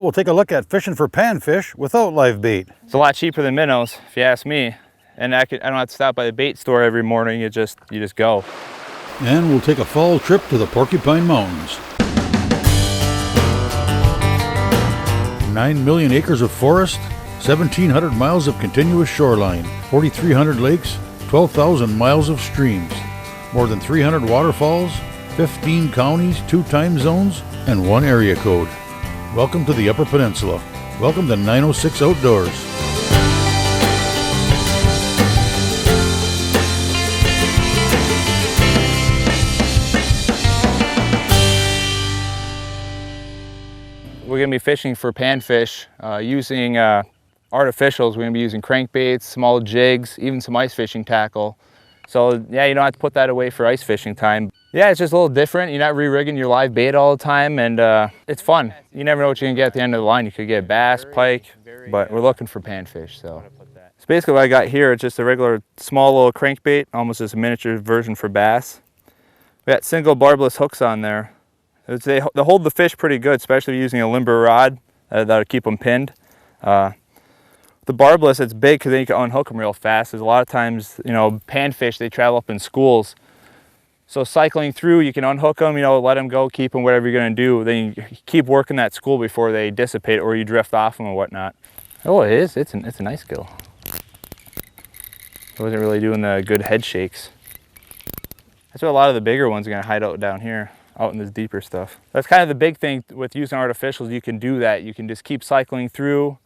We'll take a look at fishing for panfish without live bait. It's a lot cheaper than minnows, if you ask me. And I don't have to stop by the bait store every morning. You just go. And we'll take a fall trip to the Porcupine Mountains. 9 million acres of forest, 1,700 miles of continuous shoreline, 4,300 lakes, 12,000 miles of streams, more than 300 waterfalls, 15 counties, 2 time zones, and 1 area code. Welcome to the Upper Peninsula. Welcome to 906 Outdoors. We're going to be fishing for panfish using artificials. We're going to be using crankbaits, small jigs, even some ice fishing tackle. So yeah, you don't have to put that away for ice fishing time. Yeah, it's just a little different. You're not re-rigging your live bait all the time, and it's fun. You never know what you're going to get at the end of the line. You could get bass, pike, but we're looking for panfish. So basically what I got here is just a regular small little crankbait, almost just a miniature version for bass. We got single barbless hooks on there. They hold the fish pretty good, especially using a limber rod that'll keep them pinned. The barbless, it's big because then you can unhook them real fast. There's a lot of times, panfish, they travel up in schools. So cycling through, you can unhook them, let them go, keep them, whatever you're going to do. Then you keep working that school before they dissipate or you drift off them or whatnot. Oh, it is. It's a nice gill. I wasn't really doing the good head shakes. That's what a lot of the bigger ones are going to hide out down here, out in this deeper stuff. That's kind of the big thing with using artificials. You can do that. You can just keep cycling through,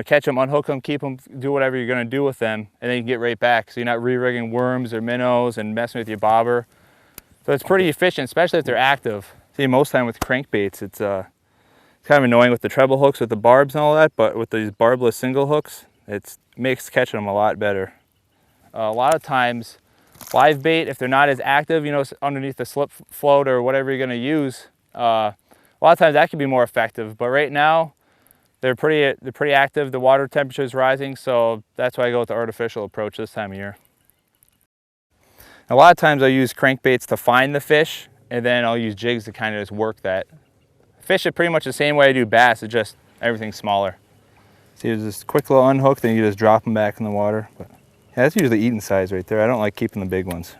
catch them, unhook them, keep them, do whatever you're going to do with them, and then you can get right back. So you're not re-rigging worms or minnows and messing with your bobber. So it's pretty efficient, especially if they're active. See, most time with crankbaits, it's kind of annoying with the treble hooks with the barbs and all that, but with these barbless single hooks, it makes catching them a lot better. A lot of times, live bait, if they're not as active, underneath the slip float or whatever you're going to use, a lot of times that can be more effective. But right now, they're pretty active. The water temperature is rising, so that's why I go with the artificial approach this time of year. A lot of times I'll use crankbaits to find the fish, and then I'll use jigs to kind of just work that. Fish it pretty much the same way I do bass, it's just everything's smaller. See, there's this quick little unhook, then you just drop them back in the water. But yeah, that's usually eating size right there. I don't like keeping the big ones.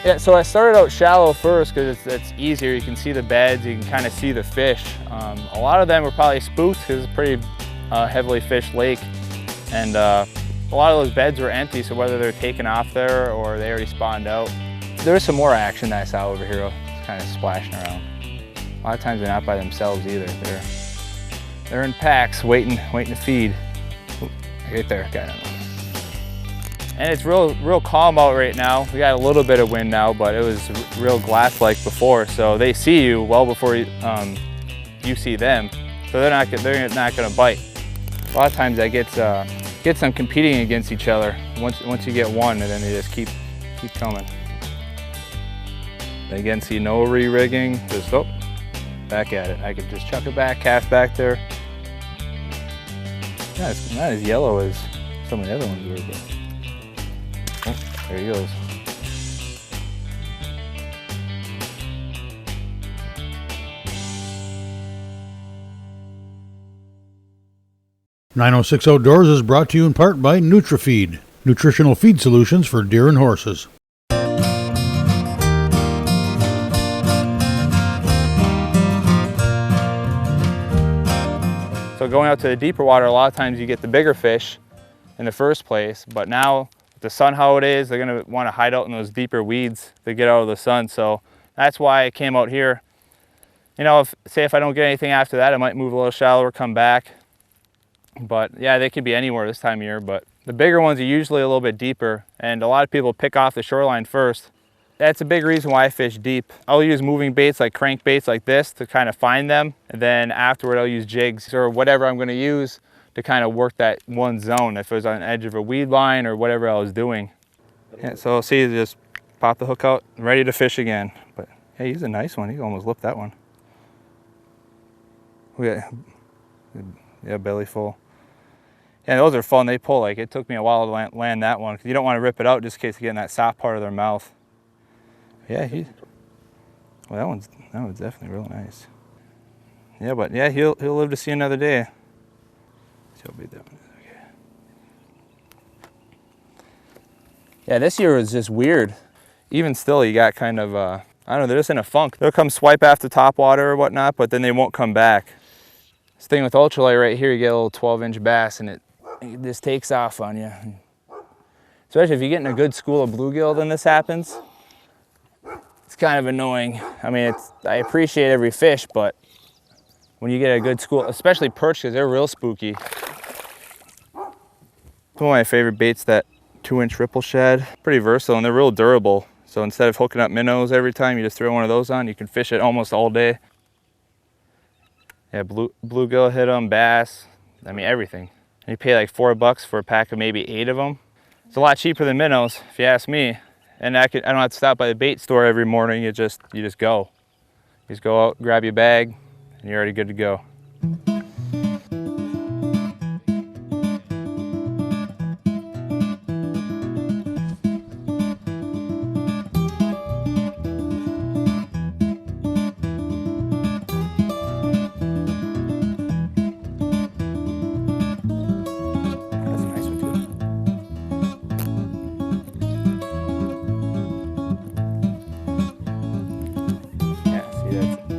Yeah, so I started out shallow first because it's easier. You can see the beds, you can kind of see the fish. A lot of them were probably spooked because it's a pretty heavily fished lake. And a lot of those beds were empty, so whether they're taken off there or they already spawned out. There was some more action that I saw over here, kind of splashing around. A lot of times they're not by themselves either. They're in packs waiting to feed. Ooh, right there, got it. And it's real calm out right now. We got a little bit of wind now, but it was real glass-like before. So they see you well before you see them. So they're not going to bite. A lot of times that gets them competing against each other. Once you get one, and then they just keep coming. Again, see no re-rigging. Just back at it. I could just chuck it back, cast back there. Not as yellow as some of the other ones were, but. Oh, there he goes. "906 Outdoors" is brought to you in part by NutriFeed, nutritional feed solutions for deer and horses. So going out to the deeper water, a lot of times you get the bigger fish in the first place, but now the sun how it is, they're going to want to hide out in those deeper weeds to get out of the sun. So that's why I came out here. If I don't get anything after that, I might move a little shallower, come back. But yeah, they could be anywhere this time of year, but the bigger ones are usually a little bit deeper, and a lot of people pick off the shoreline first. That's a big reason why I fish deep. I'll use moving baits like crankbaits like this to kind of find them, and then afterward I'll use jigs or whatever I'm going to use to kind of work that one zone if it was on the edge of a weed line or whatever I was doing. Yeah, so see, just pop the hook out, ready to fish again. But hey, he's a nice one. He almost lipped that one. Yeah, belly full. Yeah, those are fun. They pull. Like, it took me a while to land that one because you don't want to rip it out just in case you get in that soft part of their mouth. Yeah, well, that one's definitely real nice. Yeah, but yeah, he'll live to see another day. So he'll be that one. Okay. Yeah, this year was just weird. Even still, you got kind of I don't know, they're just in a funk. They'll come swipe after top water or whatnot, but then they won't come back. This thing with ultralight right here, you get a little 12-inch bass and it just takes off on you. Especially if you get in a good school of bluegill, then this happens. It's kind of annoying. I mean, I appreciate every fish, but when you get a good school, especially perch, because they're real spooky. One of my favorite baits, that 2-inch ripple shad. Pretty versatile and they're real durable. So instead of hooking up minnows every time, you just throw one of those on, you can fish it almost all day. Yeah, bluegill hit them, bass, I mean everything. And you pay like $4 for a pack of maybe 8 of them. It's a lot cheaper than minnows, if you ask me. And I don't have to stop by the bait store every morning. You just go. You just go out, grab your bag, and you're already good to go.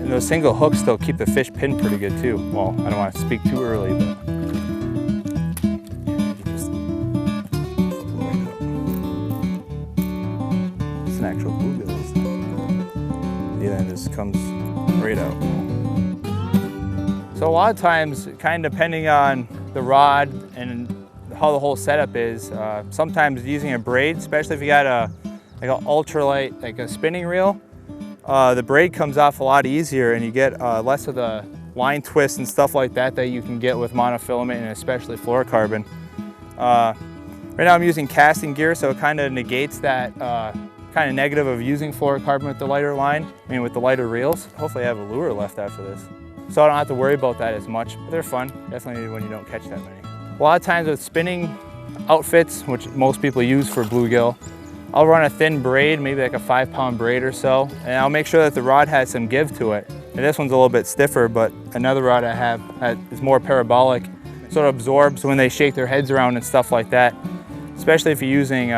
Those single hooks still keep the fish pinned pretty good too. Well, I don't want to speak too early, but it's an actual bluegill. Yeah, and this comes right out. So a lot of times, kind of depending on the rod and how the whole setup is, sometimes using a braid, especially if you got like an ultralight, like a spinning reel, the braid comes off a lot easier and you get less of the line twists and stuff like that that you can get with monofilament and especially fluorocarbon. Right now I'm using casting gear, so it kind of negates that kind of negative of using fluorocarbon with the lighter line, with the lighter reels. Hopefully I have a lure left after this. So I don't have to worry about that as much, but they're fun, definitely when you don't catch that many. A lot of times with spinning outfits, which most people use for bluegill, I'll run a thin braid, maybe like a 5-pound braid or so, and I'll make sure that the rod has some give to it. And this one's a little bit stiffer, but another rod I have is more parabolic, so it absorbs when they shake their heads around and stuff like that. Especially if you're using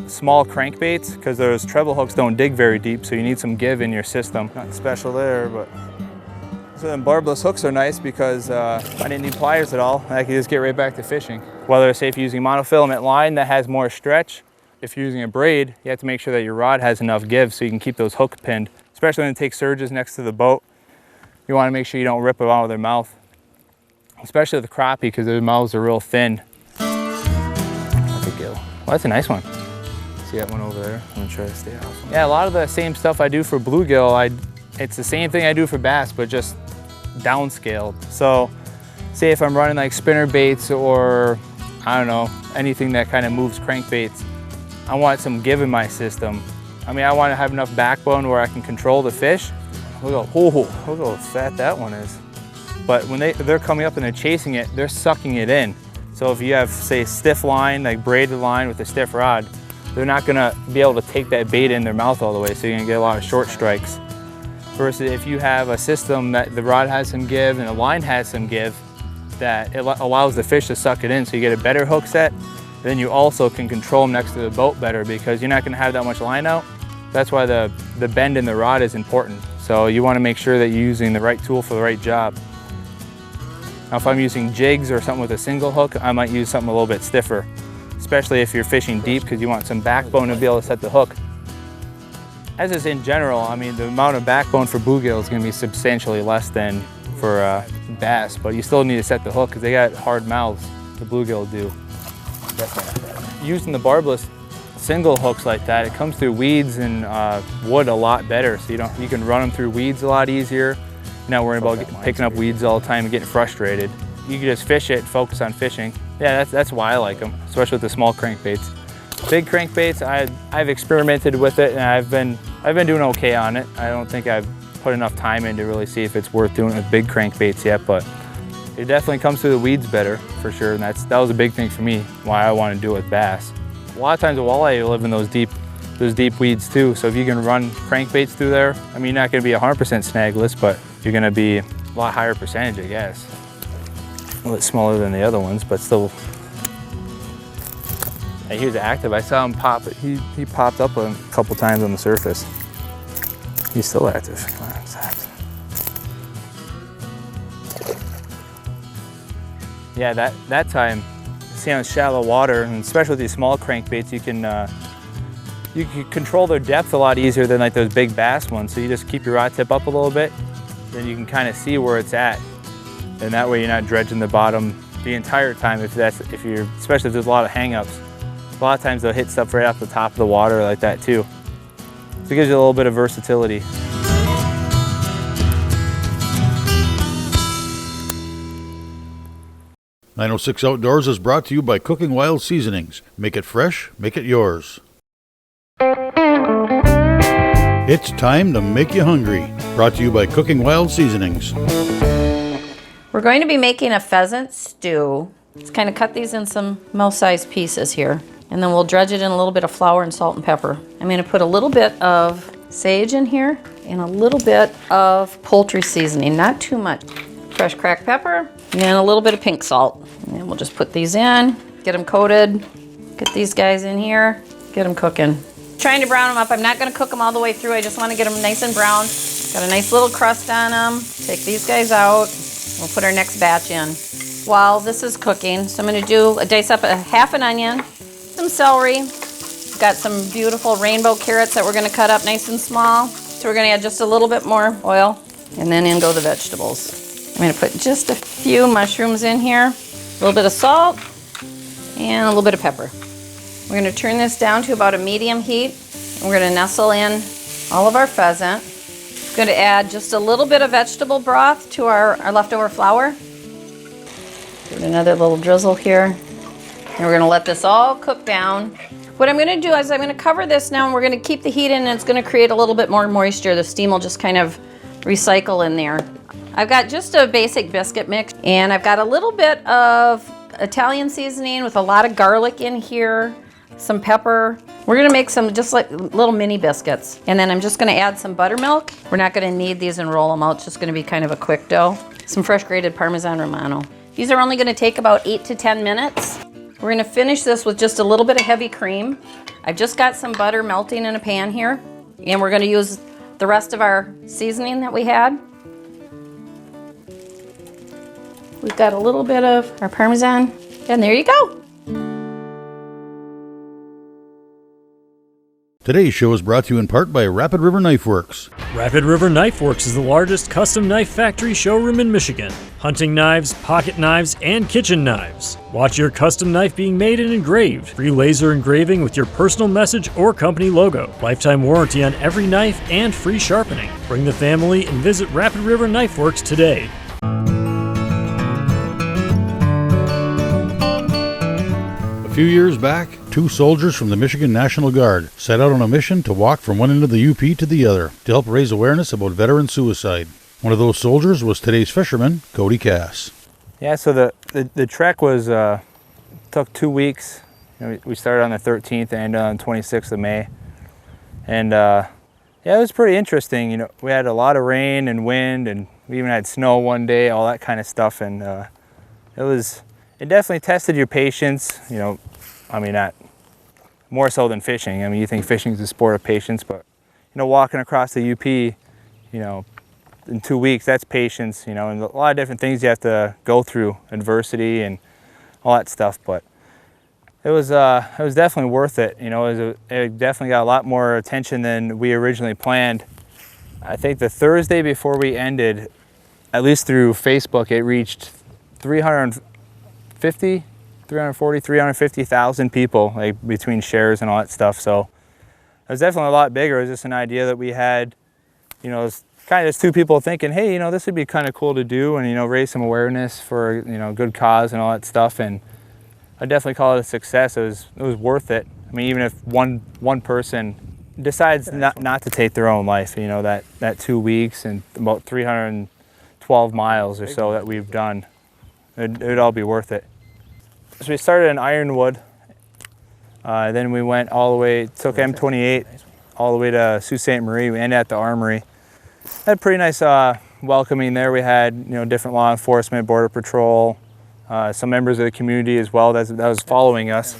small crankbaits, because those treble hooks don't dig very deep, so you need some give in your system. Nothing special there, but so then barbless hooks are nice because I didn't need pliers at all. I could just get right back to fishing. Whether, say, if you're using monofilament line that has more stretch, if you're using a braid, you have to make sure that your rod has enough give so you can keep those hooks pinned. Especially when it takes surges next to the boat, you want to make sure you don't rip them out of their mouth. Especially with the crappie, because their mouths are real thin. That's a gill. Well, that's a nice one. See that one over there? I'm gonna try to stay off. Yeah, a lot of the same stuff I do for bluegill, it's the same thing I do for bass, but just downscaled. So, say if I'm running like spinner baits or, I don't know, anything that kind of moves crankbaits, I want some give in my system. I want to have enough backbone where I can control the fish. Look how fat that one is. But when they're coming up and they're chasing it, they're sucking it in. So if you have, say, stiff line, like braided line with a stiff rod, they're not gonna be able to take that bait in their mouth all the way, so you're gonna get a lot of short strikes. Versus if you have a system that the rod has some give and the line has some give, that it allows the fish to suck it in, so you get a better hook set. Then you also can control them next to the boat better because you're not going to have that much line out. That's why the bend in the rod is important. So you want to make sure that you're using the right tool for the right job. Now if I'm using jigs or something with a single hook, I might use something a little bit stiffer, especially if you're fishing deep because you want some backbone to be able to set the hook. As is in general, the amount of backbone for bluegill is going to be substantially less than for bass, but you still need to set the hook because they got hard mouths, the bluegill do. Using the barbless single hooks like that, it comes through weeds and wood a lot better. So you can run them through weeds a lot easier. You're not worrying about picking up weeds all the time and getting frustrated. you can just fish it, focus on fishing. Yeah, that's why I like them, especially with the small crankbaits. Big crankbaits, I've experimented with it and I've been doing okay on it. I don't think I've put enough time in to really see if it's worth doing with big crankbaits yet, but it definitely comes through the weeds better for sure. And that was a big thing for me, why I want to do it with bass. A lot of times the walleye live in those deep weeds too. So if you can run crankbaits through there, I mean, you're not going to be 100% snagless, but you're going to be a lot higher percentage, I guess. A little smaller than the other ones, but still. And he was active. I saw him pop. He popped up a couple times on the surface. He's still active. Yeah, that time, see on shallow water, and especially with these small crankbaits, you can control their depth a lot easier than like those big bass ones. So you just keep your rod tip up a little bit, then you can kind of see where it's at, and that way you're not dredging the bottom the entire time. Especially if there's a lot of hang-ups. A lot of times they'll hit stuff right off the top of the water like that too. So it gives you a little bit of versatility. .906 Outdoors is brought to you by Cooking Wild Seasonings. Make it fresh, make it yours. It's time to make you hungry. Brought to you by Cooking Wild Seasonings. We're going to be making a pheasant stew. Let's kind of cut these in some mouth-sized pieces here. And then we'll dredge it in a little bit of flour and salt and pepper. I'm going to put a little bit of sage in here and a little bit of poultry seasoning, not too much. Fresh cracked pepper and a little bit of pink salt. And we'll just put these in, get them coated, get these guys in here, get them cooking. Trying to brown them up. I'm not going to cook them all the way through. I just want to get them nice and brown. Got a nice little crust on them. Take these guys out. We'll put our next batch in. While this is cooking, so I'm going to dice up half an onion, some celery. Got some beautiful rainbow carrots that we're going to cut up nice and small. So we're going to add just a little bit more oil, and then in go the vegetables. I'm going to put just a few mushrooms in here, a little bit of salt, and a little bit of pepper. We're going to turn this down to about a medium heat, and we're going to nestle in all of our pheasant. I'm going to add just a little bit of vegetable broth to our leftover flour. Give it another little drizzle here. And we're going to let this all cook down. What I'm going to do is I'm going to cover this now, and we're going to keep the heat in, and it's going to create a little bit more moisture. The steam will just kind of recycle in there. I've got just a basic biscuit mix, and I've got a little bit of Italian seasoning with a lot of garlic in here, some pepper. We're going to make some just like little mini biscuits. And then I'm just going to add some buttermilk. We're not going to knead these and roll them out. It's just going to be kind of a quick dough. Some fresh grated Parmesan Romano. These are only going to take about 8 to 10 minutes. We're going to finish this with just a little bit of heavy cream. I've just got some butter melting in a pan here, and we're going to use the rest of our seasoning that we had. We've got a little bit of our Parmesan, and there you go. Today's show is brought to you in part by Rapid River Knife Works. Rapid River Knife Works is the largest custom knife factory showroom in Michigan. Hunting knives, pocket knives, and kitchen knives. Watch your custom knife being made and engraved. Free laser engraving with your personal message or company logo. Lifetime warranty on every knife and free sharpening. Bring the family and visit Rapid River Knife Works today. A few years back, 2 soldiers from the Michigan National Guard set out on a mission to walk from one end of the UP to the other to help raise awareness about veteran suicide. One of those soldiers was today's fisherman, Cody Cass. Yeah, so the trek was took 2 weeks. We started on the 13th and on the 26th of May. And yeah, it was pretty interesting. We had a lot of rain and wind, and we even had snow one day, all that kind of stuff. And it definitely tested your patience. I mean, not more so than fishing. I mean, you think fishing is a sport of patience, but walking across the UP, in 2 weeks, that's patience. And a lot of different things you have to go through, adversity and all that stuff. But it was definitely worth it. It definitely got a lot more attention than we originally planned. I think the Thursday before we ended, at least through Facebook, it reached 350,000 people, like between shares and all that stuff. So it was definitely a lot bigger. It was just an idea that we had, kind of just two people thinking, hey, this would be kind of cool to do, and raise some awareness for good cause and all that stuff. And I definitely call it a success. It was worth it. I mean, even if one person decides not to take their own life, that 2 weeks and about 312 miles or so that we've done, it'd all be worth it. So we started in Ironwood, then we went all the way, took M28 all the way to Sault Ste. Marie. We ended at the Armory. Had pretty nice welcoming there. We had different law enforcement, border patrol, some members of the community as well that was following us,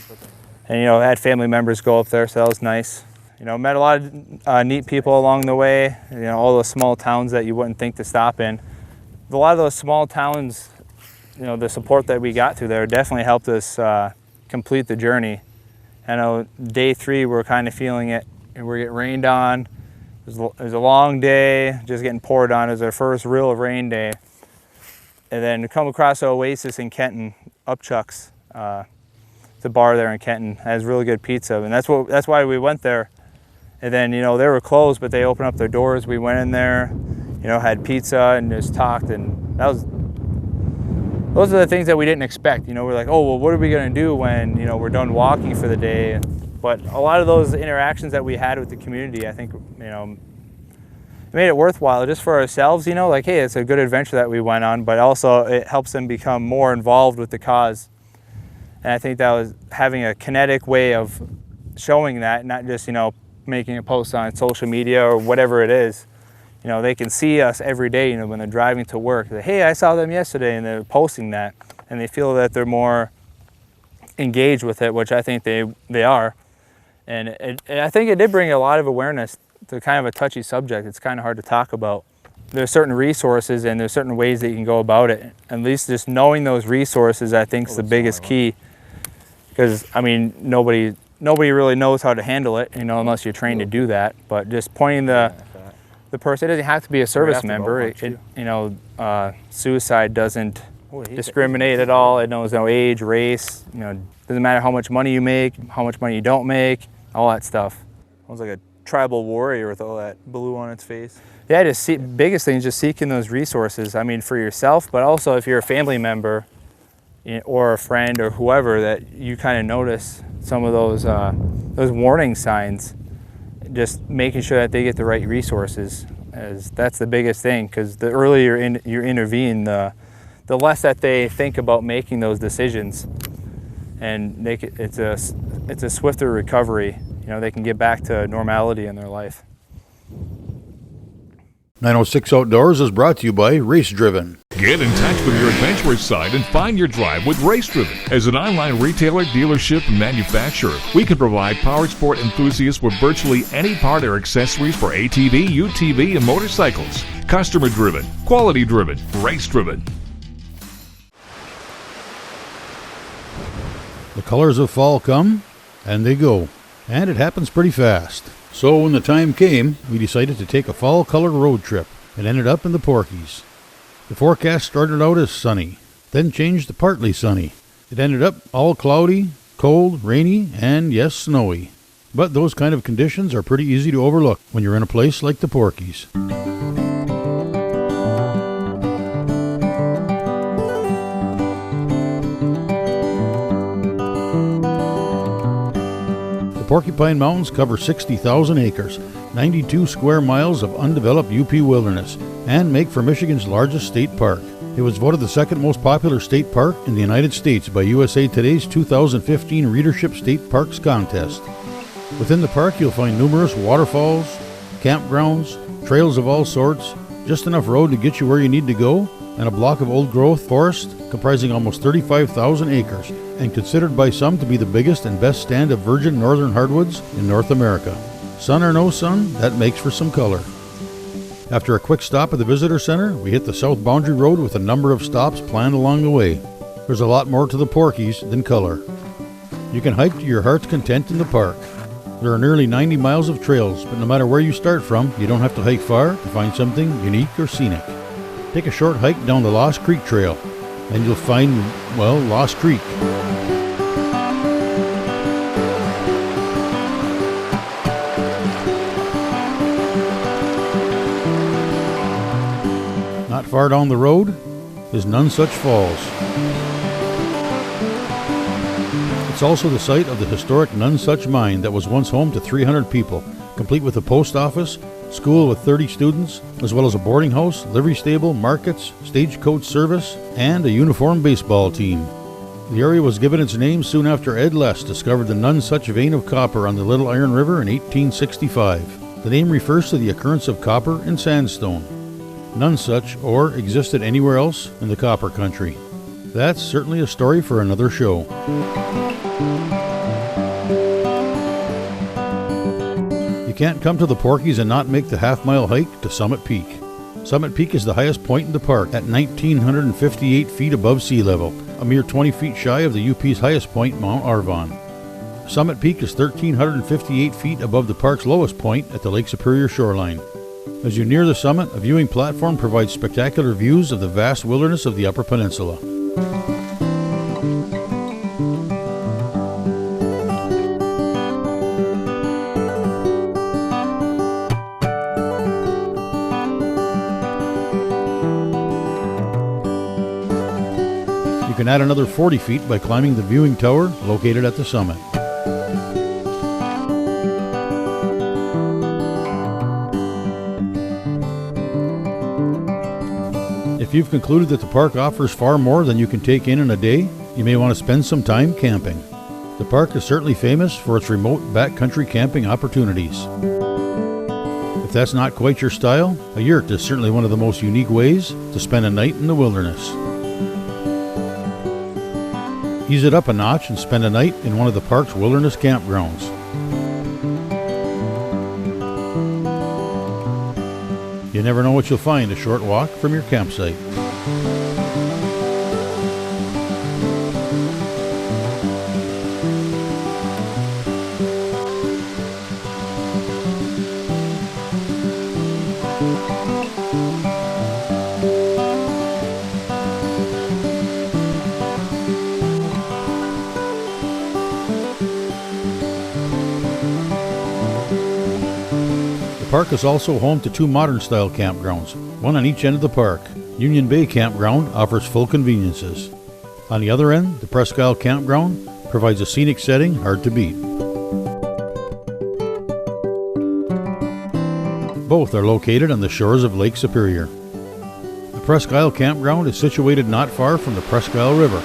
and had family members go up there, so that was nice. Met a lot of neat people along the way. All those small towns that you wouldn't think to stop in. A lot of those small towns, the support that we got through there definitely helped us complete the journey. I know day 3 we're kind of feeling it, and we're getting rained on. It was a long day, just getting poured on. It was our first real rain day. And then to come across an oasis in Kenton, Upchucks, the bar there in Kenton has really good pizza, and that's why we went there. And then they were closed, but they opened up their doors. We went in there, had pizza and just talked, and those are the things that we didn't expect. We're like, oh well, what are we gonna do when we're done walking for the day? But a lot of those interactions that we had with the community, I think, it made it worthwhile just for ourselves, like, hey, it's a good adventure that we went on, but also it helps them become more involved with the cause. And I think that was having a kinetic way of showing that, not just, making a post on social media or whatever it is. They can see us every day, when they're driving to work. They're, hey, I saw them yesterday, and they're posting that, and they feel that they're more engaged with it, which I think they are. And I think it did bring a lot of awareness to kind of a touchy subject. It's kind of hard to talk about. There's certain resources and there's certain ways that you can go about it. At least just knowing those resources, I think, is the biggest key. Because, I mean, nobody really knows how to handle it, unless you're trained to do that. But just pointing the person, it doesn't have to be a service member. Suicide doesn't discriminate at all. It knows no age, race, doesn't matter how much money you make, how much money you don't make, all that stuff. It was like a tribal warrior with all that blue on its face. Yeah, biggest thing is just seeking those resources. I mean, for yourself, but also if you're a family member or a friend or whoever that you kind of notice some of those warning signs, just making sure that they get the right resources. That's the biggest thing, because the earlier you intervene, the less that they think about making those decisions, and it's a swifter recovery. They can get back to normality in their life. 906 Outdoors is brought to you by Race Driven. Get in touch with your adventurous side and find your drive with Race Driven. As an online retailer, dealership, and manufacturer, we can provide power sport enthusiasts with virtually any part or accessories for ATV, UTV, and motorcycles. Customer driven, quality driven, Race Driven. The colors of fall come, and they go. And it happens pretty fast. So when the time came, we decided to take a fall color road trip and ended up in the Porkies. The forecast started out as sunny, then changed to partly sunny. It ended up all cloudy, cold, rainy, and yes, snowy. But those kind of conditions are pretty easy to overlook when you're in a place like the Porkies. Porcupine Mountains cover 60,000 acres, 92 square miles of undeveloped UP wilderness, and make for Michigan's largest state park. It was voted the second most popular state park in the United States by USA Today's 2015 Readership State Parks Contest. Within the park, you'll find numerous waterfalls, campgrounds, trails of all sorts, just enough road to get you where you need to go, and a block of old-growth forest comprising almost 35,000 acres, and considered by some to be the biggest and best stand of virgin northern hardwoods in North America. Sun or no sun, that makes for some color. After a quick stop at the visitor center, we hit the south boundary road with a number of stops planned along the way. There's a lot more to the Porkies than color. You can hike to your heart's content in the park. There are nearly 90 miles of trails, but no matter where you start from, you don't have to hike far to find something unique or scenic. Take a short hike down the Lost Creek Trail, and you'll find, well, Lost Creek. far down the road is Nonesuch Falls. It's also the site of the historic Nonesuch Mine that was once home to 300 people, complete with a post office, school with 30 students, as well as a boarding house, livery stable, markets, stagecoach service, and a uniformed baseball team. The area was given its name soon after Ed Less discovered the Nonesuch vein of copper on the Little Iron River in 1865. The name refers to the occurrence of copper in sandstone. Nonesuch ore existed anywhere else in the copper country. That's certainly a story for another show. You can't come to the Porkies and not make the half-mile hike to Summit Peak. Summit Peak is the highest point in the park at 1,958 feet above sea level, a mere 20 feet shy of the UP's highest point, Mount Arvon. Summit Peak is 1,358 feet above the park's lowest point at the Lake Superior shoreline. As you near the summit, a viewing platform provides spectacular views of the vast wilderness of the Upper Peninsula. You can add another 40 feet by climbing the viewing tower located at the summit. If you've concluded that the park offers far more than you can take in a day, you may want to spend some time camping. The park is certainly famous for its remote backcountry camping opportunities. If that's not quite your style, a yurt is certainly one of the most unique ways to spend a night in the wilderness. Ease it up a notch and spend a night in one of the park's wilderness campgrounds. You never know what you'll find a short walk from your campsite. The park is also home to two modern-style campgrounds, one on each end of the park. Union Bay Campground offers full conveniences. On the other end, the Presque Isle Campground provides a scenic setting hard to beat. Both are located on the shores of Lake Superior. The Presque Isle Campground is situated not far from the Presque Isle River.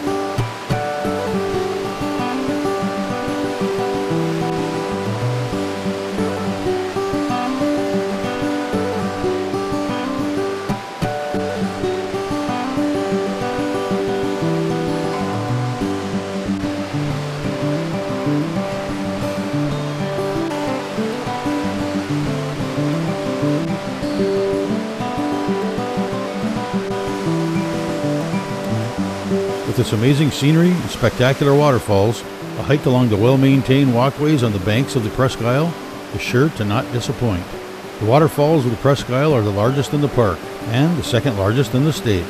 With its amazing scenery and spectacular waterfalls, a hike along the well-maintained walkways on the banks of the Presque Isle is sure to not disappoint. The waterfalls of the Presque Isle are the largest in the park and the second largest in the state.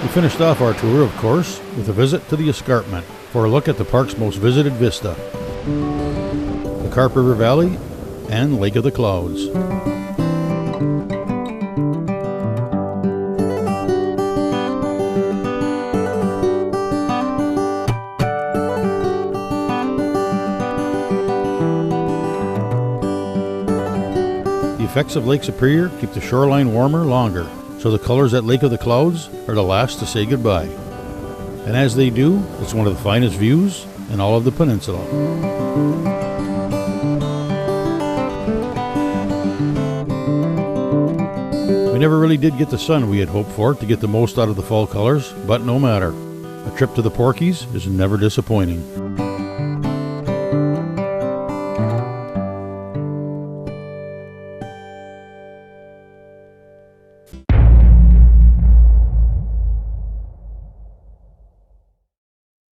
We finished off our tour, of course, with a visit to the escarpment for a look at the park's most visited vista, the Carp River Valley and Lake of the Clouds. The effects of Lake Superior keep the shoreline warmer longer, so the colors at Lake of the Clouds are the last to say goodbye. And as they do, it's one of the finest views in all of the peninsula. We never really did get the sun we had hoped for to get the most out of the fall colors, but no matter. A trip to the Porkies is never disappointing.